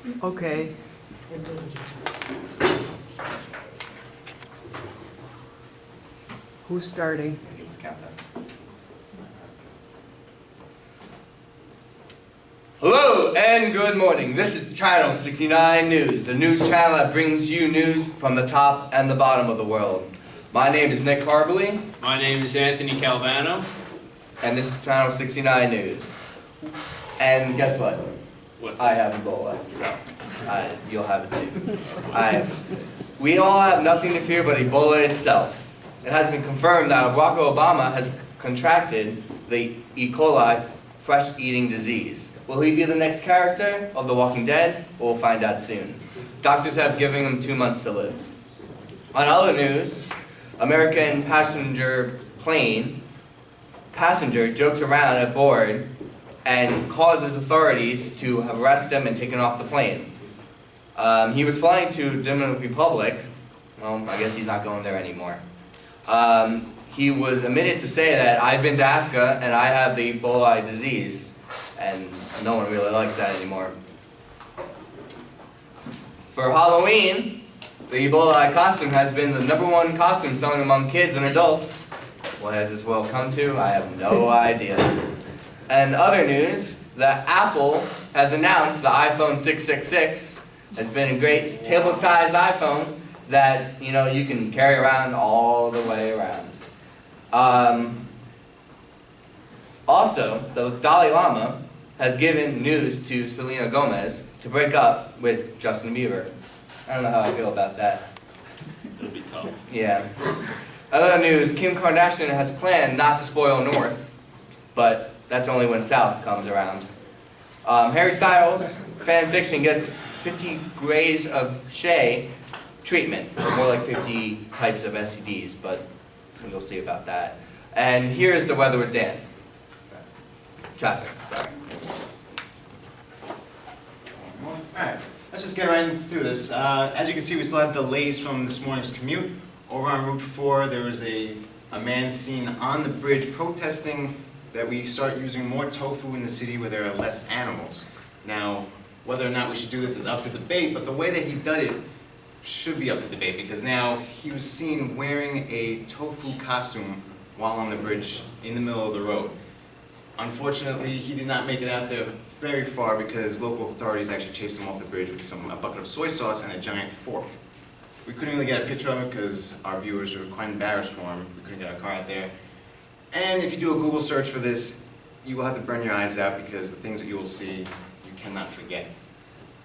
Okay. Who's starting? Hello and good morning. This is Channel 69 News, the news channel that brings you news from the top and the bottom of the world. My name is Nick Harbley, My name is Anthony Calvano. and this is Channel 69 News. And guess what? What's I have Ebola, so you'll have it too. We all have nothing to fear but Ebola itself. It has been confirmed that Barack Obama has contracted the E. coli flesh-eating disease. Will he be the next character of The Walking Dead? We'll find out soon. Doctors have given him 2 months to live. On other news, American passenger jokes around at board and causes authorities to arrest him and take him off the plane. He was flying to Dominican Republic. Well, I guess he's not going there anymore. He was admitted to say that I've been to Africa and I have the Ebola disease, and no one really likes that anymore. For Halloween, the Ebola costume has been the #1 costume selling among kids and adults. What has this world come to? I have no idea. And other news, that Apple has announced the iPhone 666 has been a great table-sized iPhone that you can carry around all the way around. Also, the Dalai Lama has given news to Selena Gomez to break up with Justin Bieber. I don't know how I feel about that. It'll be tough. Yeah. Other news, Kim Kardashian has planned not to spoil North, but that's only when South comes around. Harry Styles, fan fiction, gets 50 grades of Shea treatment, or more like 50 types of STDs, but we'll see about that. And here's the weather with Dan. Traffic, sorry. Alright, let's just get right through this. As you can see, we still have delays from this morning's commute. Over on Route 4, there was a man seen on the bridge protesting that we start using more tofu in the city where there are less animals. Now, whether or not we should do this is up to debate, but the way that he did it should be up to debate, because now he was seen wearing a tofu costume while on the bridge in the middle of the road. Unfortunately, he did not make it out there very far because local authorities actually chased him off the bridge with a bucket of soy sauce and a giant fork. We couldn't really get a picture of it because our viewers were quite embarrassed for him. We couldn't get our car out there. And if you do a Google search for this, you will have to burn your eyes out because the things that you will see, you cannot forget.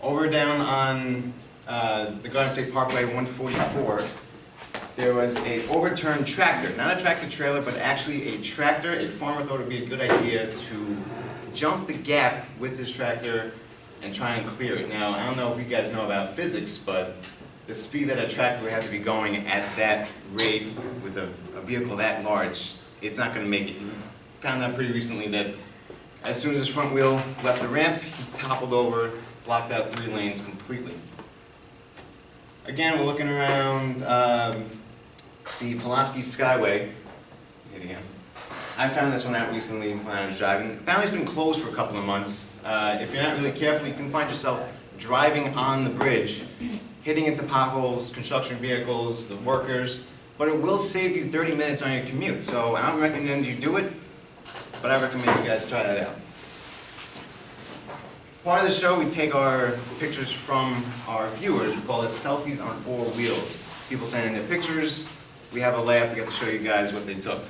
Over down on the Garden State Parkway 144, there was an overturned tractor. Not a tractor trailer, but actually a tractor. A farmer thought it would be a good idea to jump the gap with his tractor and try and clear it. Now, I don't know if you guys know about physics, but the speed that a tractor would have to be going at that rate with a vehicle that large, it's not going to make it. We found out pretty recently that as soon as his front wheel left the ramp, he toppled over, blocked out 3 lanes completely. Again, we're looking around the Pulaski Skyway. Hit again. I found this one out recently when I was driving. Apparently it's been closed for a couple of months. If you're not really careful, you can find yourself driving on the bridge, hitting into potholes, construction vehicles, the workers, but it will save you 30 minutes on your commute. So I don't recommend you do it, but I recommend you guys try that out. Part of the show, we take our pictures from our viewers. We call it Selfies on 4 Wheels. People send in their pictures. We have a laugh. We get to show you guys what they took.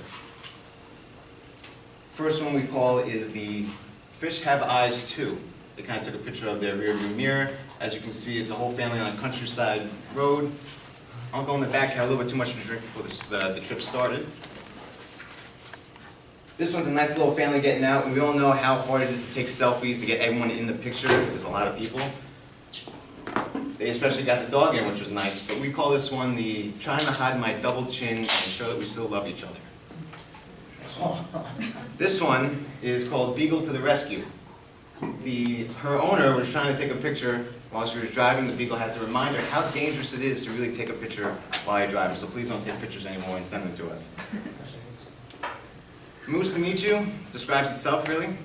First one we call is the Fish Have Eyes 2. They kind of took a picture of their rearview mirror. As you can see, it's a whole family on a countryside road. Uncle in the back had a little bit too much to drink before the trip started. This one's a nice little family getting out, and we all know how hard it is to take selfies to get everyone in the picture. There's a lot of people. They especially got the dog in, which was nice, but we call this one the trying to hide my double chin and show that we still love each other. This one is called Beagle to the Rescue. Her owner was trying to take a picture while she was driving. The Beagle had to remind her how dangerous it is to really take a picture while you're driving, so please don't take pictures anymore and send them to us. Moose to Meet You describes itself, really.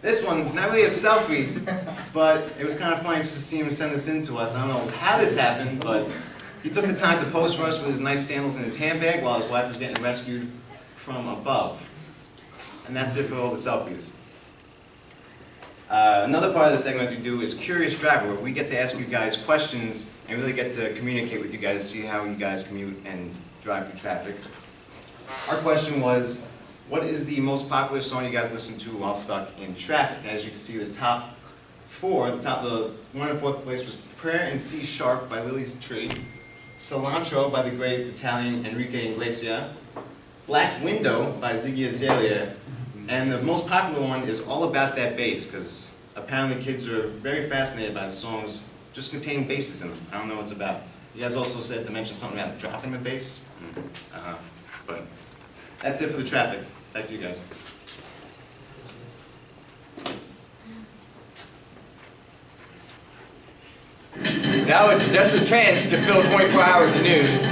This one, not really a selfie, but it was kind of funny just to see him send this in to us. I don't know how this happened, but he took the time to pose for us with his nice sandals in his handbag while his wife was getting rescued from above. And that's it for all the selfies. Another part of the segment we do is Curious Driver, where we get to ask you guys questions and really get to communicate with you guys, see how you guys commute and drive through traffic. Our question was, what is the most popular song you guys listen to while stuck in traffic? And as you can see, the top four, the one in fourth place was Prayer in C Sharp by Lily's Tree, Cilantro by the great Italian Enrique Iglesias, Black Window by Ziggy Azalea, and the most popular one is All About That Bass, because apparently kids are very fascinated by the songs just containing basses in them. I don't know what it's about. You guys also said to mention something about dropping the bass. But that's it for the traffic. Back to you guys. Now it's a desperate chance to fill 24 hours of news.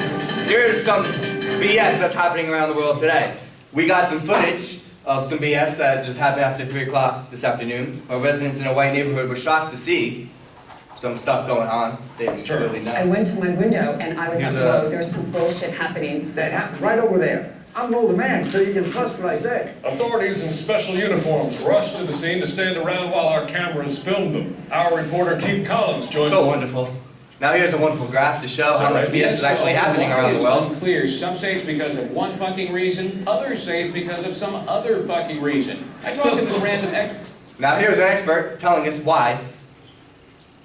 Here's some BS that's happening around the world today. We got some footage of some BS that just happened after 3 o'clock this afternoon. Our residents in a white neighborhood were shocked to see some stuff going on. They didn't really know. I went to my window and I was Here's like, whoa, there's some bullshit happening. That happened right over there. I'm an older man, so you can trust what I say. Authorities in special uniforms rushed to the scene to stand around while our cameras filmed them. Our reporter Keith Collins joins us. So wonderful. Now here's a wonderful graph to show how much BS is actually happening around the world. It's unclear. Some say it's because of one fucking reason, others say it's because of some other fucking reason. I talked to this random expert. Now here's an expert telling us why,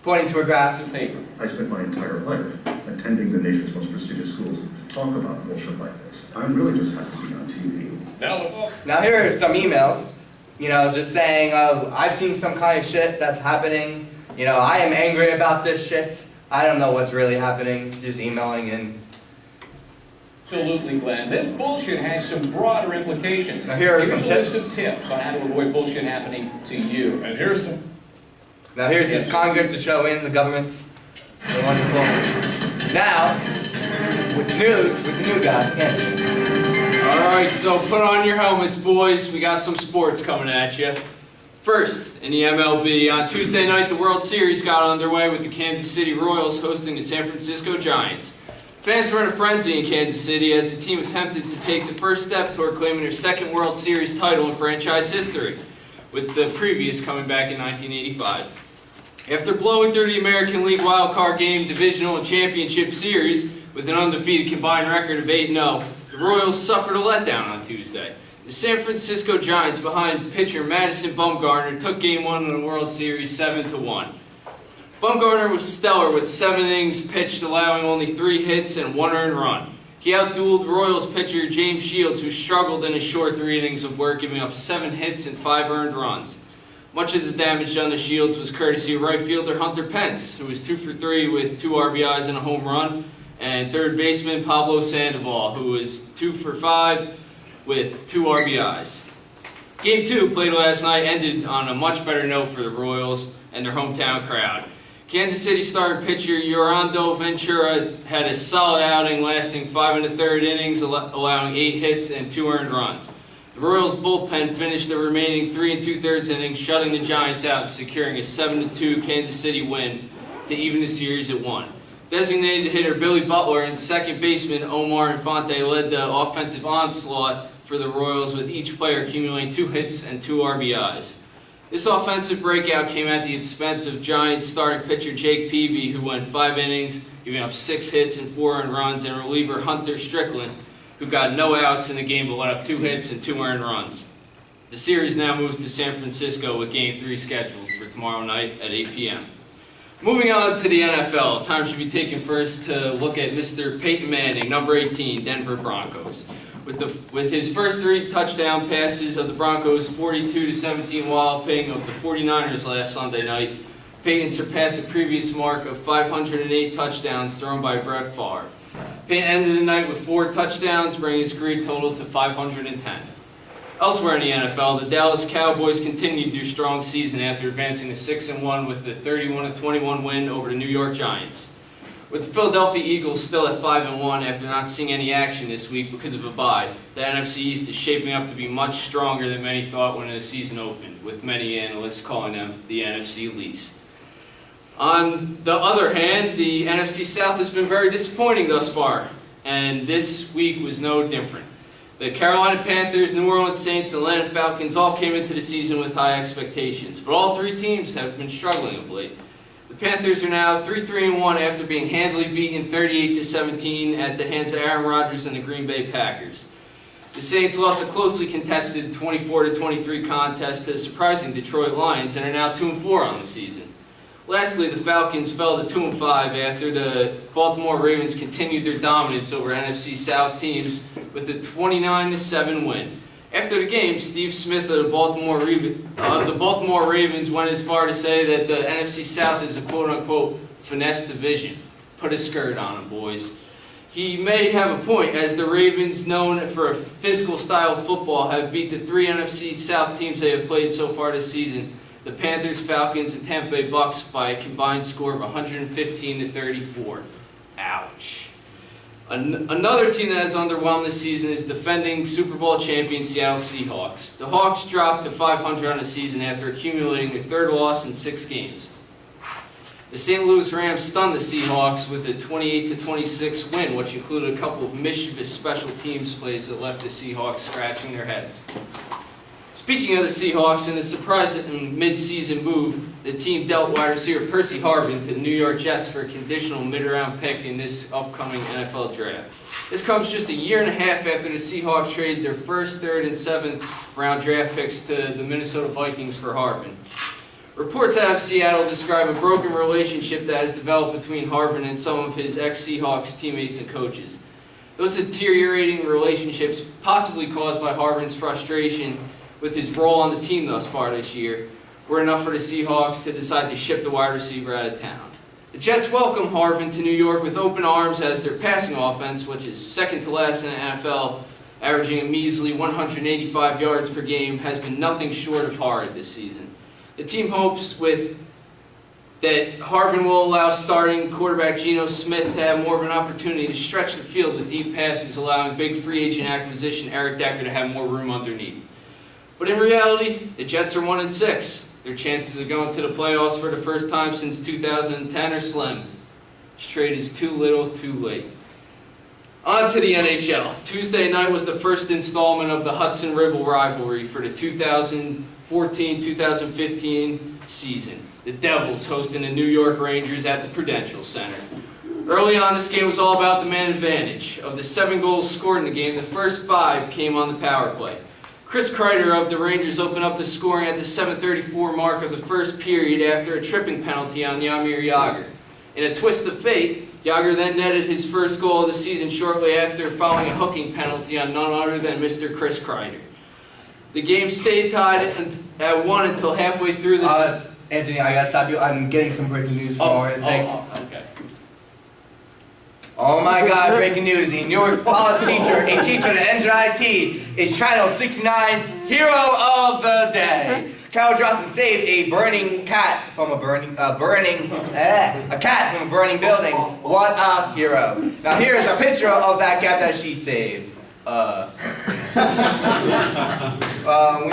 pointing to a graph. Paper. I spent my entire life attending the nation's most prestigious schools to talk about bullshit like this. I'm really just happy to be on TV. Now look. Now here are some emails, just saying, I've seen some kind of shit that's happening. I am angry about this shit. I don't know what's really happening. Just emailing in. Absolutely, Glenn. This bullshit has some broader implications. Now here are some Here's a list tips. of tips on how to avoid bullshit happening to you. And here's some. Now here's this Congress to show in the government. They're wonderful. Now, with news, with the new guy, Anthony. Alright, so put on your helmets, boys. We got some sports coming at you. First, in the MLB, on Tuesday night, the World Series got underway with the Kansas City Royals hosting the San Francisco Giants. Fans were in a frenzy in Kansas City as the team attempted to take the first step toward claiming their second World Series title in franchise history, with the previous coming back in 1985. After blowing through the American League wildcard game, divisional, and championship series with an undefeated combined record of 8-0, the Royals suffered a letdown on Tuesday. The San Francisco Giants, behind pitcher Madison Bumgarner, took Game 1 of the World Series 7-1. Bumgarner was stellar with 7 innings pitched, allowing only 3 hits and 1 earned run. He outdueled Royals pitcher James Shields, who struggled in his short 3 innings of work, giving up 7 hits and 5 earned runs. Much of the damage done to Shields was courtesy of right fielder Hunter Pence, who was 2 for 3 with 2 RBIs and a home run, and third baseman Pablo Sandoval, who was 2 for 5 with 2 RBIs. Game 2, played last night, ended on a much better note for the Royals and their hometown crowd. Kansas City starting pitcher Yorando Ventura had a solid outing lasting 5 1/3 innings, allowing 8 hits and 2 earned runs. The Royals bullpen finished the remaining 3 2/3 innings, shutting the Giants out and securing a 7-2 Kansas City win to even the series at 1. Designated hitter Billy Butler and second baseman Omar Infante led the offensive onslaught for the Royals, with each player accumulating 2 hits and 2 RBIs. This offensive breakout came at the expense of Giants starting pitcher Jake Peavy, who went 5 innings, giving up 6 hits and 4 earned runs, and reliever Hunter Strickland, who got no outs in the game but let up 2 hits and 2 earned runs. The series now moves to San Francisco with Game 3 scheduled for tomorrow night at 8 p.m. Moving on to the NFL, time should be taken first to look at Mr. Peyton Manning, number 18, Denver Broncos. With his first 3 touchdown passes of the Broncos' 42-17 walloping of the 49ers last Sunday night, Peyton surpassed the previous mark of 508 touchdowns thrown by Brett Favre. Peyton ended the night with 4 touchdowns, bringing his career total to 510. Elsewhere in the NFL, the Dallas Cowboys continued their strong season after advancing to 6-1 with the 31-21 win over the New York Giants. With the Philadelphia Eagles still at 5-1 after not seeing any action this week because of a bye, the NFC East is shaping up to be much stronger than many thought when the season opened, with many analysts calling them the NFC least. On the other hand, the NFC South has been very disappointing thus far, and this week was no different. The Carolina Panthers, New Orleans Saints, and Atlanta Falcons all came into the season with high expectations, but all three teams have been struggling of late. The Panthers are now 3-3-1 after being handily beaten 38-17 at the hands of Aaron Rodgers and the Green Bay Packers. The Saints lost a closely contested 24-23 contest to the surprising Detroit Lions and are now 2-4 on the season. Lastly, the Falcons fell to 2-5 after the Baltimore Ravens continued their dominance over NFC South teams with a 29-7 win. After the game, Steve Smith of the Baltimore Ravens went as far to say that the NFC South is a quote-unquote finesse division. Put a skirt on them, boys. He may have a point, as the Ravens, known for a physical style of football, have beat the three NFC South teams they have played so far this season, the Panthers, Falcons, and Tampa Bay Bucks, by a combined score of 115-34. Ouch. Another team that has underwhelmed this season is defending Super Bowl champion Seattle Seahawks. The Hawks dropped to 500 on the season after accumulating their third loss in 6 games. The St. Louis Rams stunned the Seahawks with a 28-26 win, which included a couple of mischievous special teams plays that left the Seahawks scratching their heads. Speaking of the Seahawks, in a surprising mid-season move, the team dealt wide receiver Percy Harvin to the New York Jets for a conditional mid-round pick in this upcoming NFL draft. This comes just a year and a half after the Seahawks traded their first, third, and seventh round draft picks to the Minnesota Vikings for Harvin. Reports out of Seattle describe a broken relationship that has developed between Harvin and some of his ex-Seahawks teammates and coaches. Those deteriorating relationships, possibly caused by Harvin's frustration with his role on the team thus far this year, were enough for the Seahawks to decide to ship the wide receiver out of town. The Jets welcome Harvin to New York with open arms, as their passing offense, which is second to last in the NFL, averaging a measly 185 yards per game, has been nothing short of horrid this season. The team hopes that Harvin will allow starting quarterback Geno Smith to have more of an opportunity to stretch the field with deep passes, allowing big free agent acquisition Eric Decker to have more room underneath. But in reality, the Jets are 1-6. Their chances of going to the playoffs for the first time since 2010 are slim. This trade is too little, too late. On to the NHL. Tuesday night was the first installment of the Hudson River rivalry for the 2014-2015 season. The Devils hosting the New York Rangers at the Prudential Center. Early on, this game was all about the man advantage. Of the 7 goals scored in the game, the first 5 came on the power play. Chris Kreider of the Rangers opened up the scoring at the 7:34 mark of the first period after a tripping penalty on Jaromir Jagr. In a twist of fate, Jagr then netted his first goal of the season shortly after following a hooking penalty on none other than Mr. Chris Kreider. The game stayed tied at 1 until halfway through this. Anthony, I gotta stop you. I'm getting some breaking news for you. Okay. Oh my God, breaking news. A New York college teacher, a teacher at NJIT, is Channel 69's hero of the day. Carol Johnson saved a cat from a burning building. What a hero. Now here is a picture of that cat that she saved. We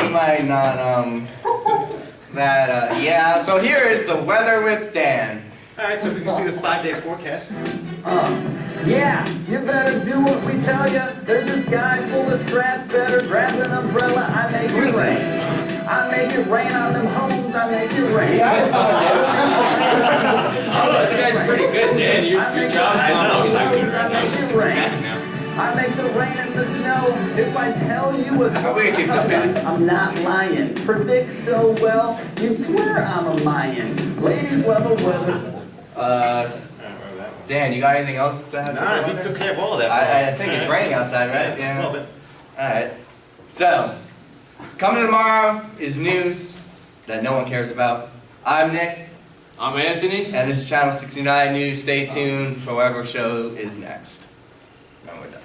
might not, yeah. So here is the weather with Dan. Alright, so if you can see the 5-day forecast. Yeah, you better do what we tell you. There's this guy full of strats, better grab an umbrella. I make it rain. I make it rain on them homes. I make it rain. Oh, this guy's pretty good, Dan. Your job's not all you like to right now. I make it rain. I make the rain and the snow. If I tell you a story, I'm not lying. Predict so well, you'd swear I'm a Mayan. Ladies love a weather. Dan, you got anything else to have? Nah, he took care of all of that. I think it's raining outside, right? Yeah, a little bit. Alright. So, coming tomorrow is news that no one cares about. I'm Nick. I'm Anthony. And this is Channel 69 News. Stay tuned for whatever show is next. And we're done.